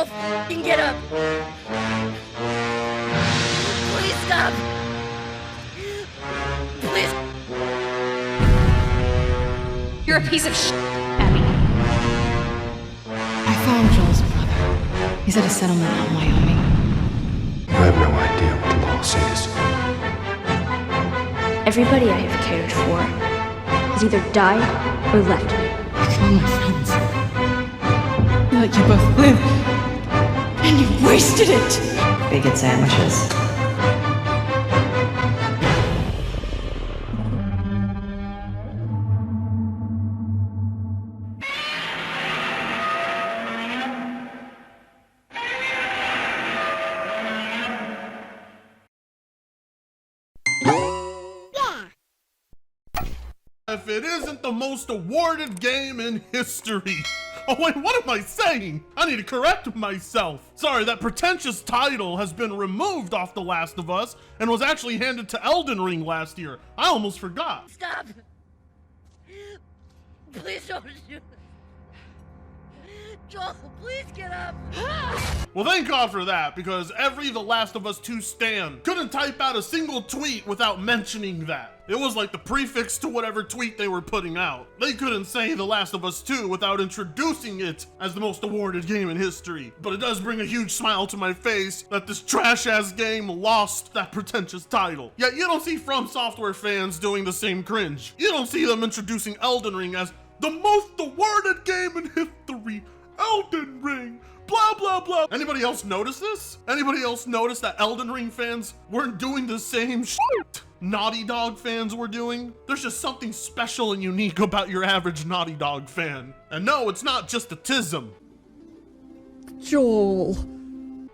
Joel, f***ing get up! Please stop! Please! You're a piece of shit, Abby. I found Joel's brother. He's at a settlement out in Wyoming. I have no idea what the law says. Everybody I have cared for has either died or left me. I killed my friends. I let you both live. And you wasted it! Bacon sandwiches. If it isn't the most awarded game in history. Oh wait, what am I saying? I need to correct myself. Sorry, that pretentious title has been removed off The Last of Us and was actually handed to Elden Ring last year. I almost forgot. Stop! Please don't do this. Joel, please get up! Well, thank God for that, because every The Last of Us 2 stan couldn't type out a single tweet without mentioning that. It was like the prefix to whatever tweet they were putting out. They couldn't say The Last of Us 2 without introducing it as the most awarded game in history. But it does bring a huge smile to my face that this trash-ass game lost that pretentious title. Yet you don't see From Software fans doing the same cringe. You don't see them introducing Elden Ring as the most awarded game in history. Elden Ring, blah, blah, blah. Anybody else notice this? Anybody else notice that Elden Ring fans weren't doing the same shit Naughty Dog fans were doing? There's just something special and unique about your average Naughty Dog fan. And no, it's not just a tism. Joel.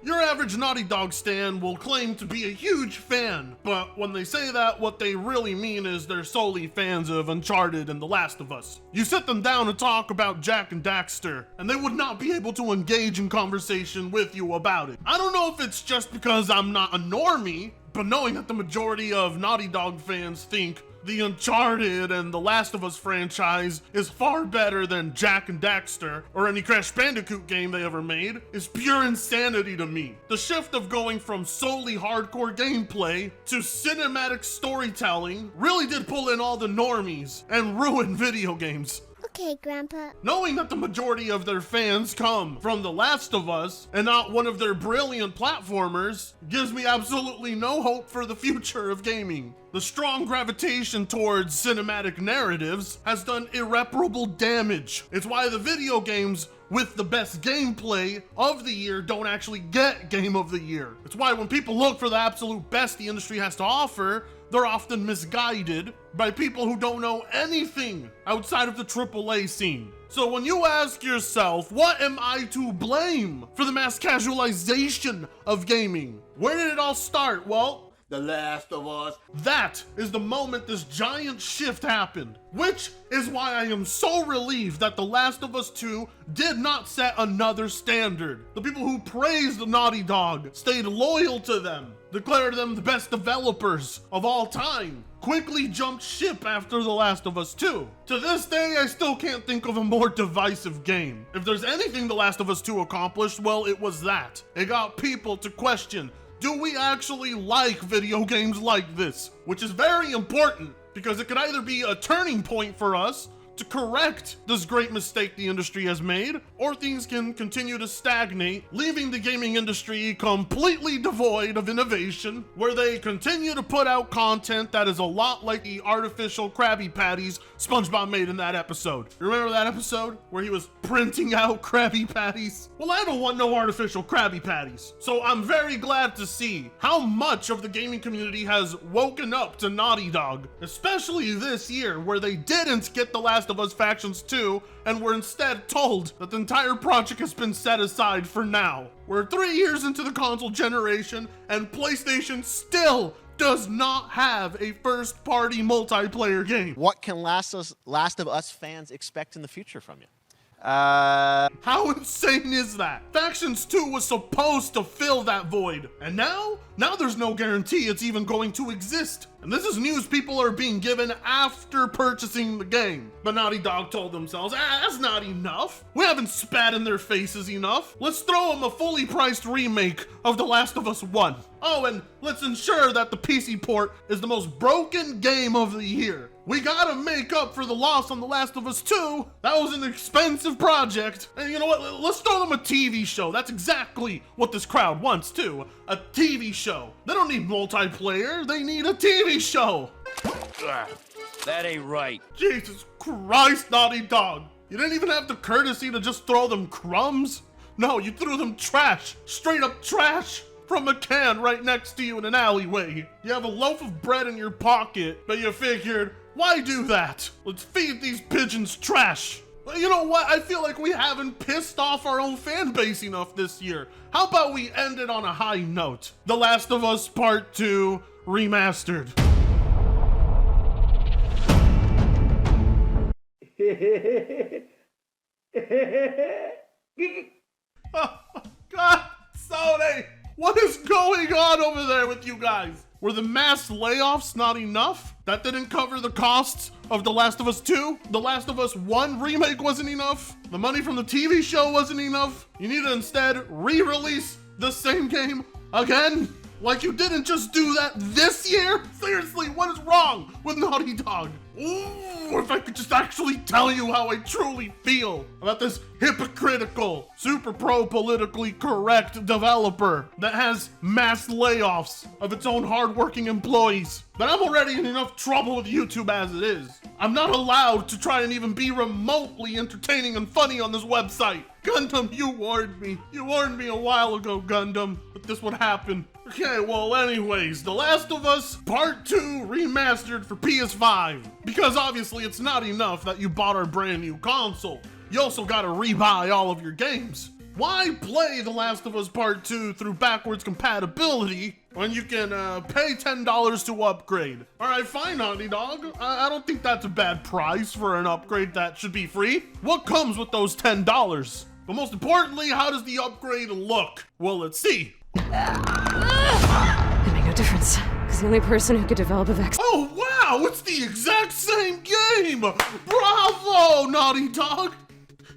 Your average Naughty Dog stan will claim to be a huge fan, but when they say that, what they really mean is they're solely fans of Uncharted and The Last of Us. You sit them down and talk about Jak and Daxter, and they would not be able to engage in conversation with you about it. I don't know if it's just because I'm not a normie, but knowing that the majority of Naughty Dog fans think the Uncharted and The Last of Us franchise is far better than Jak and Daxter or any Crash Bandicoot game they ever made is pure insanity to me. The shift of going from solely hardcore gameplay to cinematic storytelling really did pull in all the normies and ruin video games. Okay, Grandpa. Knowing that the majority of their fans come from The Last of Us and not one of their brilliant platformers gives me absolutely no hope for the future of gaming. The strong gravitation towards cinematic narratives has done irreparable damage. It's why the video games with the best gameplay of the year don't actually get Game of the Year. It's why when people look for the absolute best the industry has to offer, they're often misguided by people who don't know anything outside of the AAA scene. So when you ask yourself, what am I to blame for the mass casualization of gaming? Where did it all start? Well, The Last of Us. That is the moment this giant shift happened, which is why I am so relieved that The Last of Us 2 did not set another standard. The people who praised Naughty Dog stayed loyal to them, declared them the best developers of all time, quickly jumped ship after The Last of Us 2. To this day, I still can't think of a more divisive game. If there's anything The Last of Us 2 accomplished, well, it was that. It got people to question, do we actually like video games like this? Which is very important because it could either be a turning point for us to correct this great mistake the industry has made, or things can continue to stagnate, leaving the gaming industry completely devoid of innovation, where they continue to put out content that is a lot like the artificial Krabby Patties SpongeBob made in that episode. Remember that episode where he was printing out Krabby Patties? Well, I don't want no artificial Krabby Patties. So I'm very glad to see how much of the gaming community has woken up to Naughty Dog, especially this year, where they didn't get The Last of Us Factions 2 and were instead told that the entire project has been set aside for now. We're 3 years into the console generation and PlayStation still does not have a first-party multiplayer game. What can Last of Us fans expect in the future from you? How insane is that? Factions 2 was supposed to fill that void. And now there's no guarantee it's even going to exist. And this is news people are being given after purchasing the game. But Naughty Dog told themselves, that's not enough. We haven't spat in their faces enough. Let's throw them a fully priced remake of The Last of Us 1. Oh, and let's ensure that the PC port is the most broken game of the year. We gotta make up for the loss on The Last of Us 2. That was an expensive project. And you know what? Let's throw them a TV show. That's exactly what this crowd wants too. A TV show. They don't need multiplayer. They need a TV show. That ain't right. Jesus Christ, Naughty Dog. You didn't even have the courtesy to just throw them crumbs. No, you threw them trash. Straight up trash. From a can right next to you in an alleyway. You have a loaf of bread in your pocket, but you figured, why do that? Let's feed these pigeons trash. Well, you know what? I feel like we haven't pissed off our own fan base enough this year. How about we end it on a high note? The Last of Us Part 2 Remastered. Oh, God, Sony! What is going on over there with you guys? Were the mass layoffs not enough? That didn't cover the costs of The Last of Us 2? The Last of Us 1 remake wasn't enough? The money from the TV show wasn't enough? You need to instead re-release the same game again? Like you didn't just do that this year? Seriously, what is wrong with Naughty Dog? Ooh, if I could just actually tell you how I truly feel about this hypocritical, super politically correct developer that has mass layoffs of its own hardworking employees. But I'm already in enough trouble with YouTube as it is. I'm not allowed to try and even be remotely entertaining and funny on this website. Gundam, you warned me. You warned me a while ago, Gundam, that this would happen. Okay, well, anyways, The Last of Us Part 2 Remastered for PS5. Because obviously it's not enough that you bought our brand new console. You also gotta rebuy all of your games. Why play The Last of Us Part 2 through backwards compatibility when you can pay $10 to upgrade? All right, fine, Naughty Dog. I don't think that's a bad price for an upgrade that should be free. What comes with those $10? But most importantly, how does the upgrade look? Well, let's see. It made no difference, because the only person who could develop a vaccine. Oh, wow, it's the exact same game! Bravo, Naughty Dog!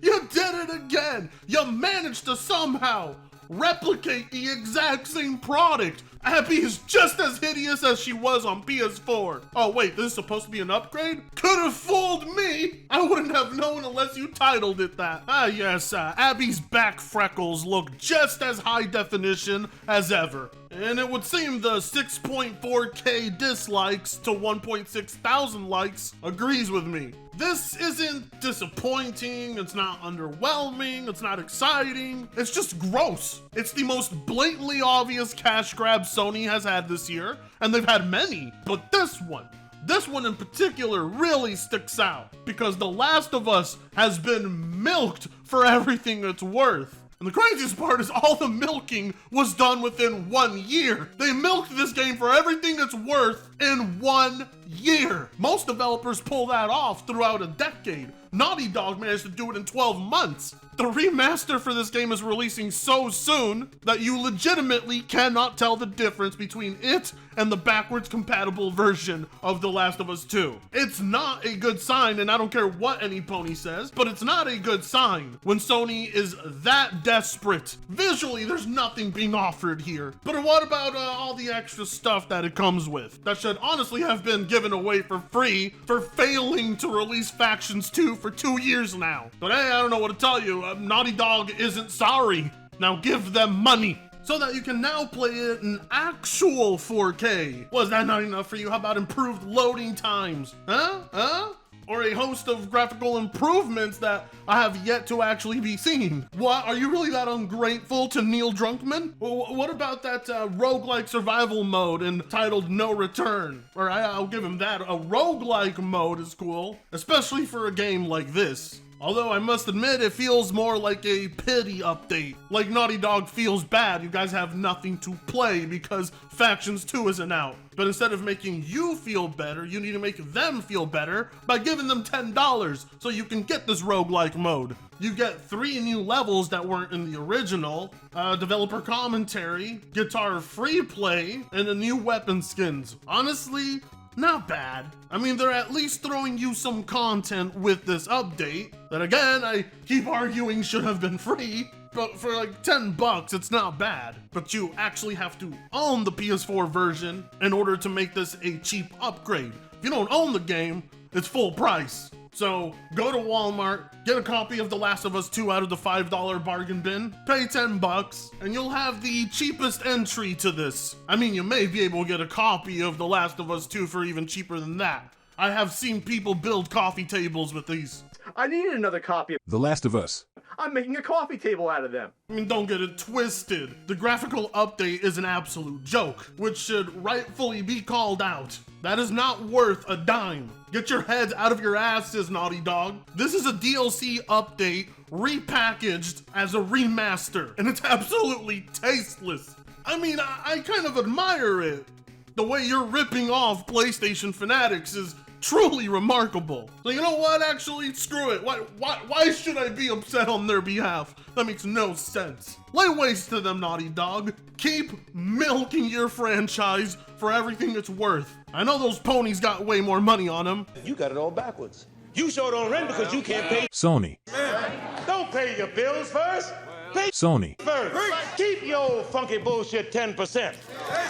You did it again! You managed to somehow replicate the exact same product! Abby is just as hideous as she was on PS4. Oh wait, this is supposed to be an upgrade? Could have fooled me! I wouldn't have known unless you titled it that. Ah yes, Abby's back freckles look just as high definition as ever. And it would seem the 6.4K dislikes to 1.6 thousand likes agrees with me. This isn't disappointing, it's not underwhelming, it's not exciting, it's just gross. It's the most blatantly obvious cash grab Sony has had this year, and they've had many, but this one in particular really sticks out because The Last of Us has been milked for everything it's worth. And the craziest part is all the milking was done within 1 year. They milked this game for everything it's worth in 1 year. Most developers pull that off throughout a decade. Naughty Dog managed to do it in 12 months. The remaster for this game is releasing so soon that you legitimately cannot tell the difference between it and the backwards compatible version of The Last of Us 2. It's not a good sign, and I don't care what any pony says, but it's not a good sign when Sony is that desperate. Visually, there's nothing being offered here. But what about all the extra stuff that it comes with? That should honestly have been given away for free for failing to release Factions 2 for 2 years now. But hey, I don't know what to tell you. Naughty Dog isn't sorry. Now give them money so that you can now play it in actual 4K. Was that not enough for you? How about improved loading times? Huh? Or a host of graphical improvements that I have yet to actually be seen. What, are you really that ungrateful to Neil Drunkman? What about that roguelike survival mode entitled No Return? Or I'll give him that. A roguelike mode is cool, especially for a game like this. Although I must admit, it feels more like a pity update. Like Naughty Dog feels bad, you guys have nothing to play because Factions 2 isn't out. But instead of making you feel better, you need to make them feel better by giving them $10 so you can get this roguelike mode. You get 3 new levels that weren't in the original, developer commentary, guitar free play, and a new weapon skins. Honestly, not bad. I mean, they're at least throwing you some content with this update that, again, I keep arguing should have been free, but for like $10, it's not bad. But you actually have to own the PS4 version in order to make this a cheap upgrade. If you don't own the game, it's full price. So go to Walmart, get a copy of The Last of Us 2 out of the $5 bargain bin, pay $10, and you'll have the cheapest entry to this. I mean, you may be able to get a copy of The Last of Us 2 for even cheaper than that. I have seen people build coffee tables with these. I needed another copy of The Last of Us. I'm making a coffee table out of them. I mean, don't get it twisted. The graphical update is an absolute joke, which should rightfully be called out. That is not worth a dime. Get your heads out of your asses, Naughty Dog. This is a DLC update repackaged as a remaster, and it's absolutely tasteless. I mean, I kind of admire it. The way you're ripping off PlayStation fanatics is truly remarkable. So you know what, actually, screw it. Why should I be upset on their behalf? That makes no sense. Lay waste to them, Naughty Dog. Keep milking your franchise for everything it's worth. I know those ponies got way more money on them. You got it all backwards. You sure don't rent because you can't pay. Sony. Don't pay your bills first. Pay Sony. first. Keep your funky bullshit 10%.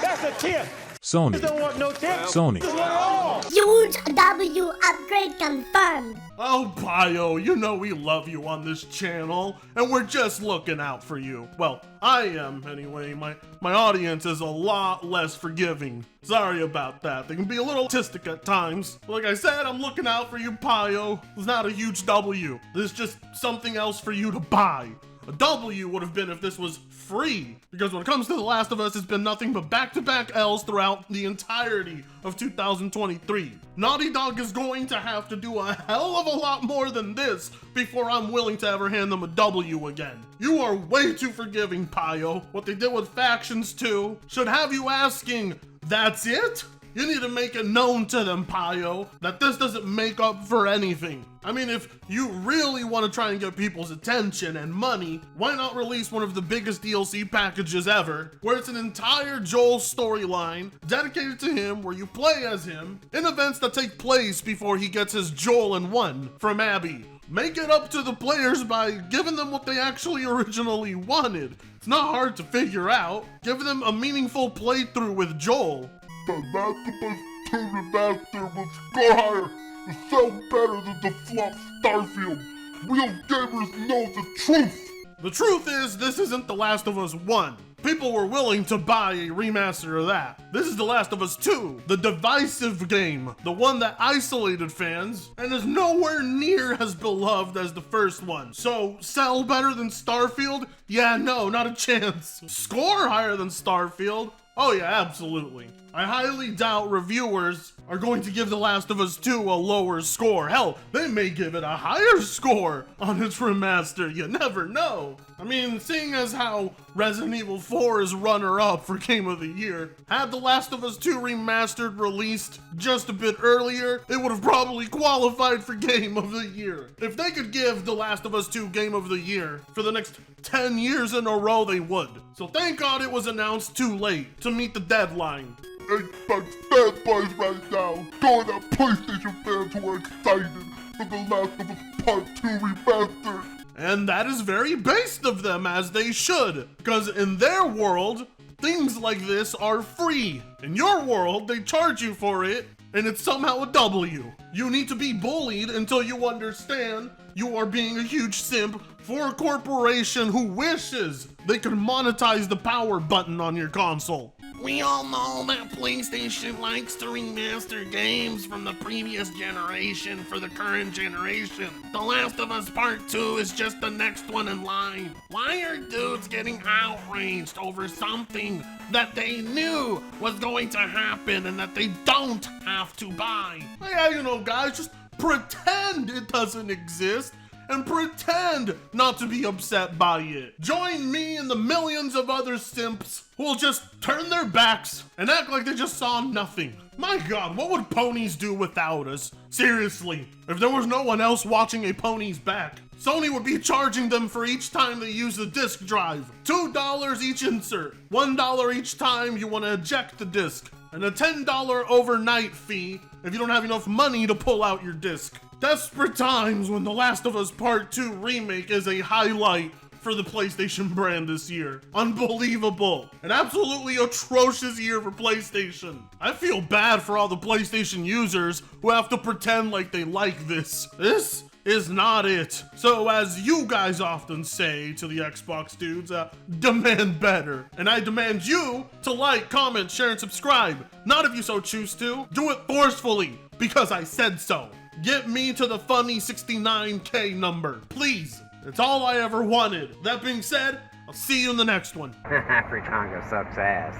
That's a tip. Sony. You don't want no tip. Sony. Just want it all. Huge W upgrade confirmed. Oh, Pio, you know we love you on this channel, and we're just looking out for you. Well, I am, anyway. My audience is a lot less forgiving. Sorry about that. They can be a little autistic at times. But like I said, I'm looking out for you, Pio. It's not a huge W. There's just something else for you to buy. A W would have been if this was free, because when it comes to The Last of Us, it's been nothing but back-to-back L's throughout the entirety of 2023. Naughty Dog is going to have to do a hell of a lot more than this before I'm willing to ever hand them a W again. You are way too forgiving, Pio. What they did with Factions 2 should have you asking, that's it? You need to make it known to them, Pio, that this doesn't make up for anything. I mean, if you really want to try and get people's attention and money, why not release one of the biggest DLC packages ever, where it's an entire Joel storyline dedicated to him, where you play as him, in events that take place before he gets his Joel in 1 from Abby. Make it up to the players by giving them what they actually originally wanted. It's not hard to figure out. Give them a meaningful playthrough with Joel. The Last of Us 2 Remastered will score higher and sell better than the flop Starfield. Real gamers know the truth. The truth is, this isn't The Last of Us 1. People were willing to buy a remaster of that. This is The Last of Us 2, the divisive game, the one that isolated fans and is nowhere near as beloved as the first one. So, sell better than Starfield? Yeah, no, not a chance. Score higher than Starfield? Oh yeah, absolutely. I highly doubt reviewers are going to give The Last of Us 2 a lower score. Hell, they may give it a higher score on its remaster. You never know. I mean, seeing as how Resident Evil 4 is runner-up for Game of the Year, had The Last of Us 2 Remastered released just a bit earlier, it would have probably qualified for Game of the Year. If they could give The Last of Us 2 Game of the Year for the next 10 years in a row, they would. So thank God it was announced too late to meet the deadline. Expect fanboys right now. Going at PlayStation fans who are excited for The Last of Us Part 2 Remastered. And that is very based of them, as they should, because in their world, things like this are free. In your world, they charge you for it, and it's somehow a W. You need to be bullied until you understand you are being a huge simp for a corporation who wishes they could monetize the power button on your console. We all know that PlayStation likes to remaster games from the previous generation for the current generation. The Last of Us Part 2 is just the next one in line. Why are dudes getting outraged over something that they knew was going to happen and that they don't have to buy? Yeah, you know, guys, just pretend it doesn't exist and pretend not to be upset by it. Join me and the millions of other simps who will just turn their backs and act like they just saw nothing. My God, what would ponies do without us? Seriously, if there was no one else watching a pony's back, Sony would be charging them for each time they use the disk drive. $2 each insert, $1 each time you want to eject the disk, and a $10 overnight fee if you don't have enough money to pull out your disc. Desperate times when The Last of Us Part 2 Remake is a highlight for the PlayStation brand this year. Unbelievable. An absolutely atrocious year for PlayStation. I feel bad for all the PlayStation users who have to pretend like they like this. This is not it. So as you guys often say to the Xbox dudes, demand better. And I demand you to like, comment, share, and subscribe. Not if you so choose to. Do it forcefully, because I said so. Get me to the funny 69K number, please. It's all I ever wanted. That being said, I'll see you in the next one. Free Congo sucks ass.